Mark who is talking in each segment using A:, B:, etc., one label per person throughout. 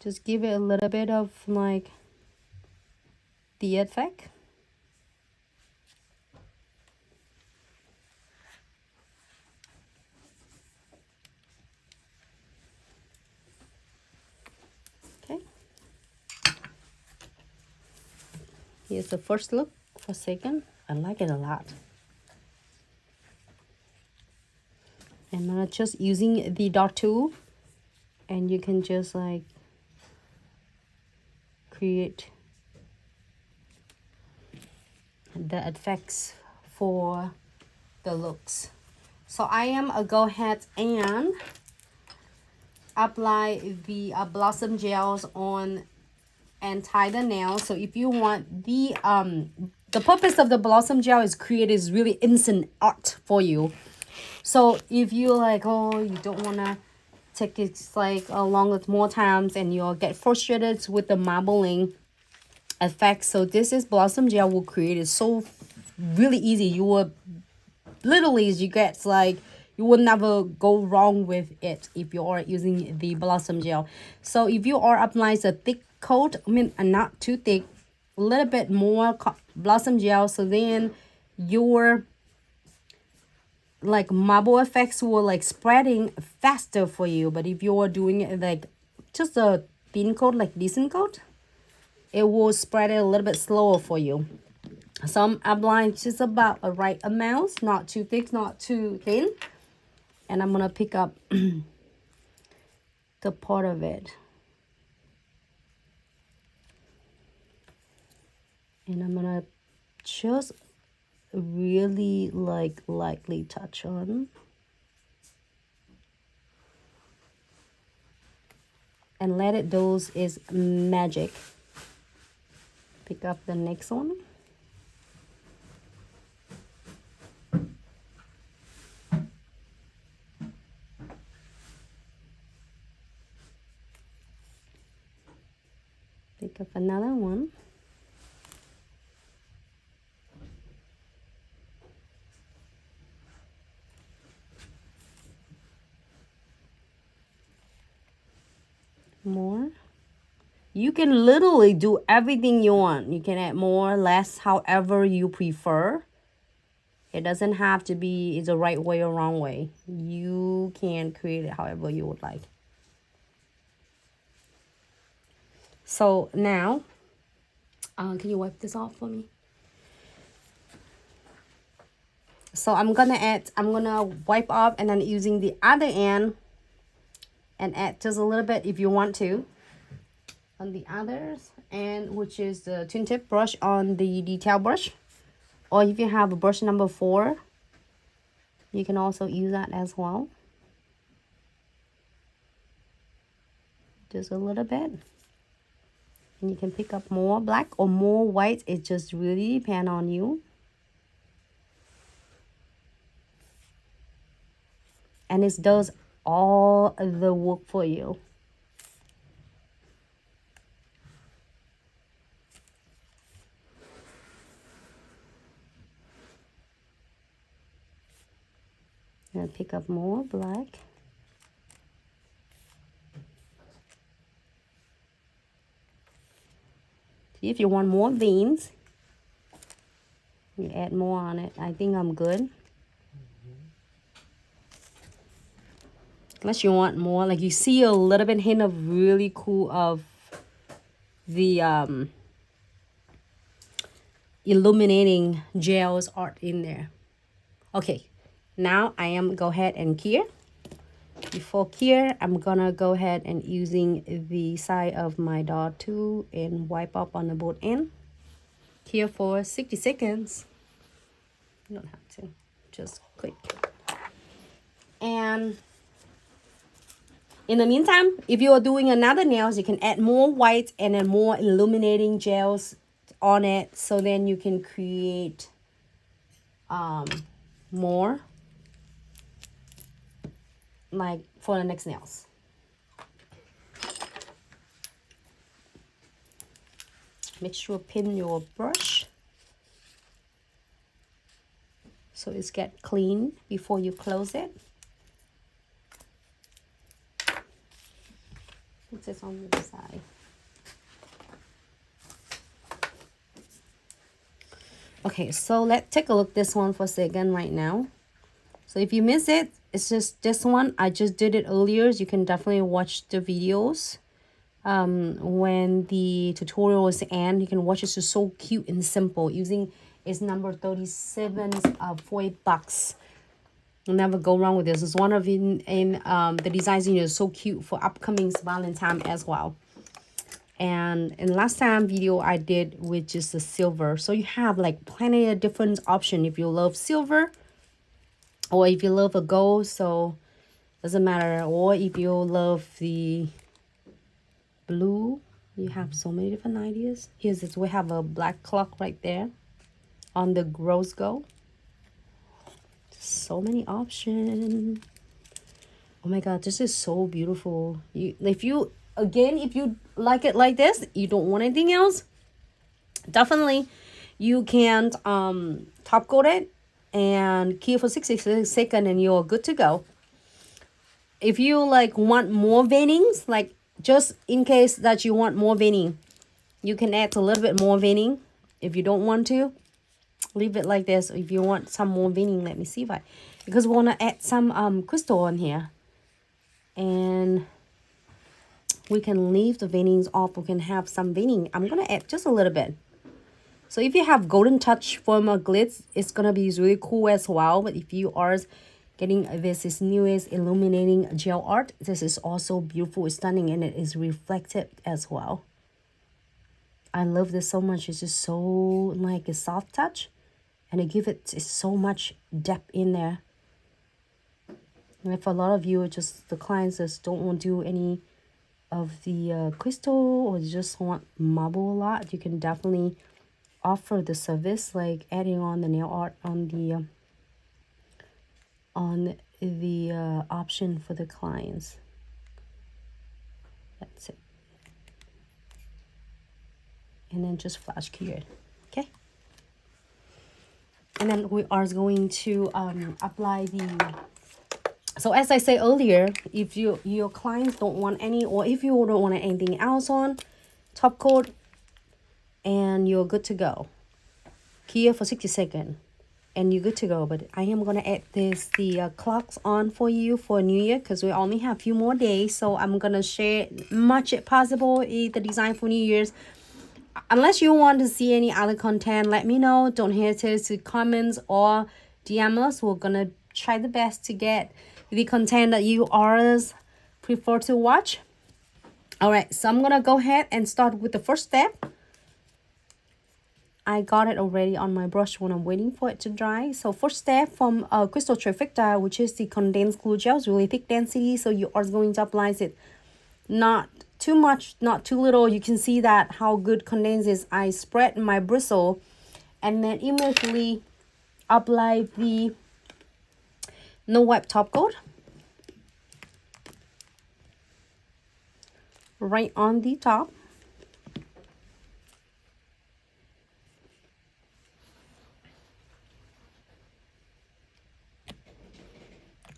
A: Just give it a little bit of like the effect. Okay. Here's the first look for second. I like it a lot. And I'm just using the dot tool, and you can just like create the effects for the looks. So I am go ahead and apply the blossom gels on and tie the nail. So if you want the purpose of the blossom gel is create is really instant art for you. So if you like, oh, you don't want to take it like along with more times and you'll get frustrated with the marbling effect, so this is blossom gel will create it so really easy. You will literally, you get like, you will never go wrong with it if you are using the blossom gel. So if you are applying a thick coat, I mean not too thick, a little bit more blossom gel, so then your like marble effects will like spreading faster for you. But if you are doing it like just a thin coat, like decent coat, it will spread it a little bit slower for you. So I'm applying just about a right amount, not too thick, not too thin. And I'm gonna pick up the part of it, and I'm gonna just really like lightly touch on, and let it do is magic. Pick up the next one. Pick up another one. More. You can literally do everything you want. You can add more, less, however you prefer. It doesn't have to be the right way or wrong way. You can create it however you would like. So now, can you wipe this off for me? So I'm gonna wipe off, and then using the other end and add just a little bit if you want to on the others, and which is the twin tip brush on the detail brush, or if you have a brush number 4, you can also use that as well. Just a little bit, and you can pick up more black or more white. It just really depends on you. And it does all the work for you. And pick up more black. See if you want more veins, you add more on it. I think I'm good. Unless you want more, like you see a little bit hint of really cool of the illuminating gels art in there. Okay, now I am go ahead and cure. Before cure, I'm gonna go ahead and using the side of my dot tool and wipe up on the both end. Cure for 60 seconds. You don't have to, just click. And in the meantime, if you are doing another nails, you can add more white and then more illuminating gels on it, so then you can create more like for the next nails. Make sure pin your brush so it's get clean before you close it. Fix this on the side. Okay, so let's take a look this one for a second right now. So if you miss it, it's just this one. I just did it earlier. You can definitely watch the videos when the tutorial is end. You can watch. It's just so cute and simple. Using is number 37 for $8. You'll never go wrong with this. It's one of the designs in here is so cute for upcoming Valentine as well. And in last time video I did with just the silver. So you have like plenty of different option if you love silver or if you love a gold, so doesn't matter. Or if you love the blue, you have so many different ideas. Here's this, we have a black clock right there on the rose gold. So many options. Oh my god, this is so beautiful. If you like it like this, you don't want anything else, definitely you can top coat it and keep for 60 seconds and you're good to go. If you like want more veinings, like just in case that you want more veining, you can add a little bit more veining. If you don't want to, leave it like this. If you want some more veining, let me see if because we want to add some crystal on here, and we can leave the veinings off. We can have some veining. I'm gonna add just a little bit. So if you have golden touch from a glitz, it's gonna be really cool as well. But if you are getting this is newest illuminating gel art, this is also beautiful, stunning, and it is reflective as well. I love this so much. It's just so like a soft touch, and it gives it so much depth in there. And if a lot of you just the clients just don't want to do any of the crystal, or you just want marble a lot, you can definitely offer the service like adding on the nail art on the option for the clients. That's it. And then just flash cure it. Okay, and then we are going to apply the, so as I said earlier, if your clients don't want any, or if you don't want anything else on, top coat and you're good to go. Cure for 60 seconds and you're good to go. But I am gonna add the clocks on for you for New Year, because we only have a few more days. So I'm gonna share much possible the design for New Year's. Unless you want to see any other content, let me know. Don't hesitate to comments or DM us. We're gonna try the best to get the content that you always prefer to watch. All right, so I'm gonna go ahead and start with the first step. I got it already on my brush when I'm waiting for it to dry. So first step from Crystal Trifecta, which is the condensed glue gel, is really thick density, so you are going to apply it not too much, not too little. You can see that how good condensed is. I spread my bristle and then immediately apply the no wipe top coat right on the top.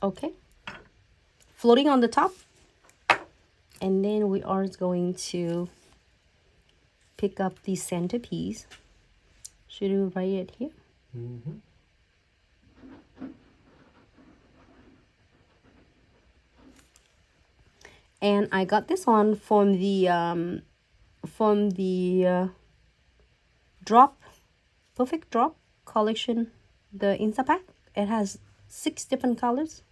A: Okay, floating on the top, and then we are going to pick up the centerpiece. Should we write it here? And I got this one from the drop perfect drop collection, the Insta pack. It has 6 different colors.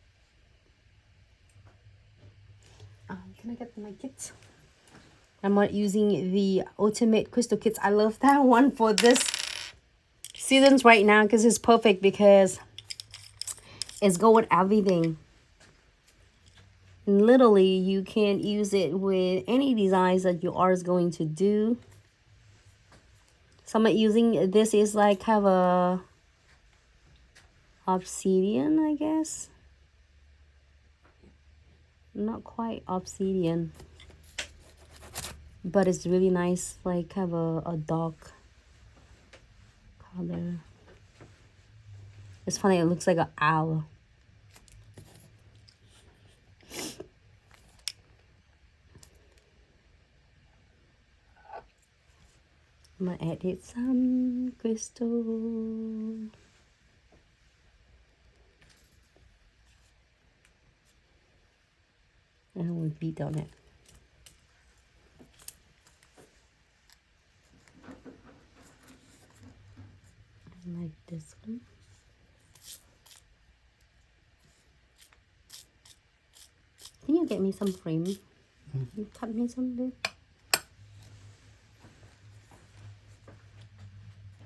A: Can I get my kits? I'm not using the ultimate crystal kits. I love that one for this seasons right now because it's perfect, because it's go with everything. Literally, you can use it with any designs that you are going to do. So I'm using this is like have a obsidian, I guess. Not quite obsidian, but it's really nice, like have a dark color. It's funny, it looks like an owl. I'm gonna add it some crystal. And we'll beat on it. I like this one. Can you get me some frame? You cut me some, dude.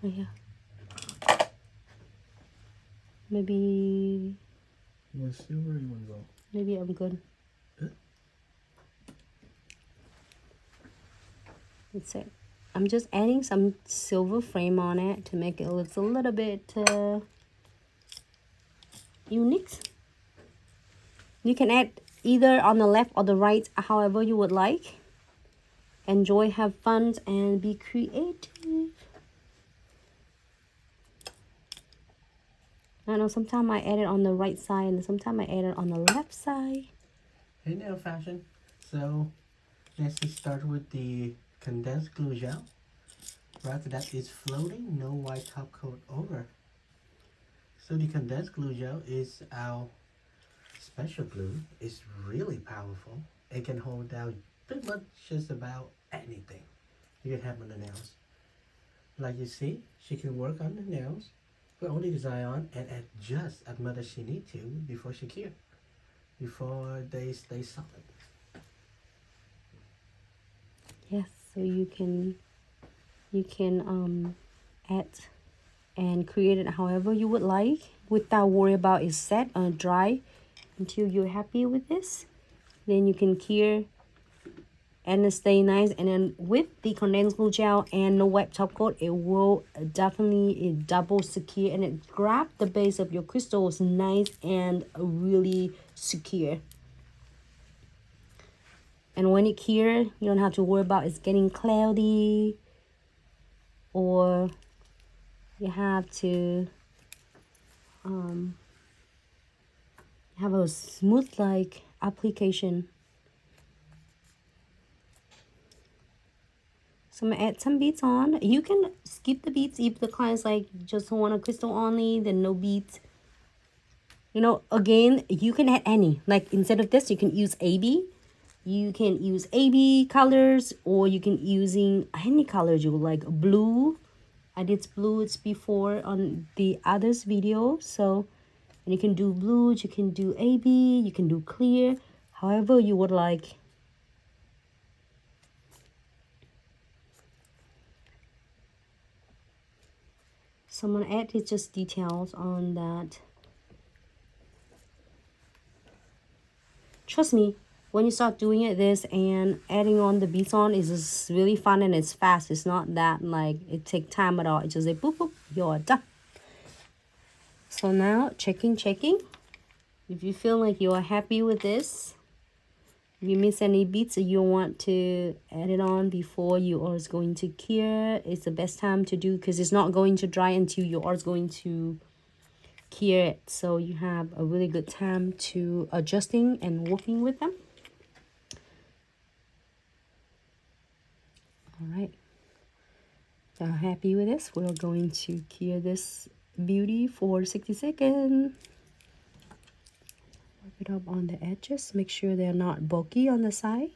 A: Oh yeah. Maybe.
B: You want silver or you want gold?
A: Maybe I'm good. That's it. I'm just adding some silver frame on it to make it look a little bit unique. You can add either on the left or the right, however you would like. Enjoy, have fun, and be creative. I know sometimes I add it on the right side and sometimes I add it on the left side.
B: Hey nail fashion. So let's just start with the condensed glue gel. Right after that is floating, no white top coat over. So the condensed glue gel is our special glue. It's really powerful. It can hold down pretty much just about anything you can have on the nails. Like you see, she can work on the nails, put all the design on, and adjust as much as she needs to before she cure, before they stay solid.
A: Yes, so you can add and create it however you would like without worry about it set or dry until you're happy with this. Then you can cure and stay nice. And then with the condensed glue gel and no wet top coat, it will definitely double secure and it grab the base of your crystals nice and really secure. And when it cure, you don't have to worry about it's getting cloudy, or you have to have a smooth like application. So I'm gonna add some beads on. You can skip the beads if the client's like just want a crystal only, then no beads. You know, again, you can add any. Like instead of this, you can use AB. You can use AB colors, or you can using any colors you like. Blue. I did blues before on the others video. So and you can do blues, you can do AB, you can do clear, however you would like. So I'm gonna add just details on that. Trust me, when you start doing it this and adding on the beads on is just really fun and it's fast. It's not that like it take time at all. It's just like boop boop, you're done. So now checking. If you feel like you are happy with this, if you miss any beads or you want to add it on before you are going to cure, it's the best time to do because it's not going to dry until you are going to cure it. So you have a really good time to adjusting and working with them. All right. So happy with this. We're going to cure this beauty for 60 seconds. Work it up on the edges. Make sure they're not bulky on the side.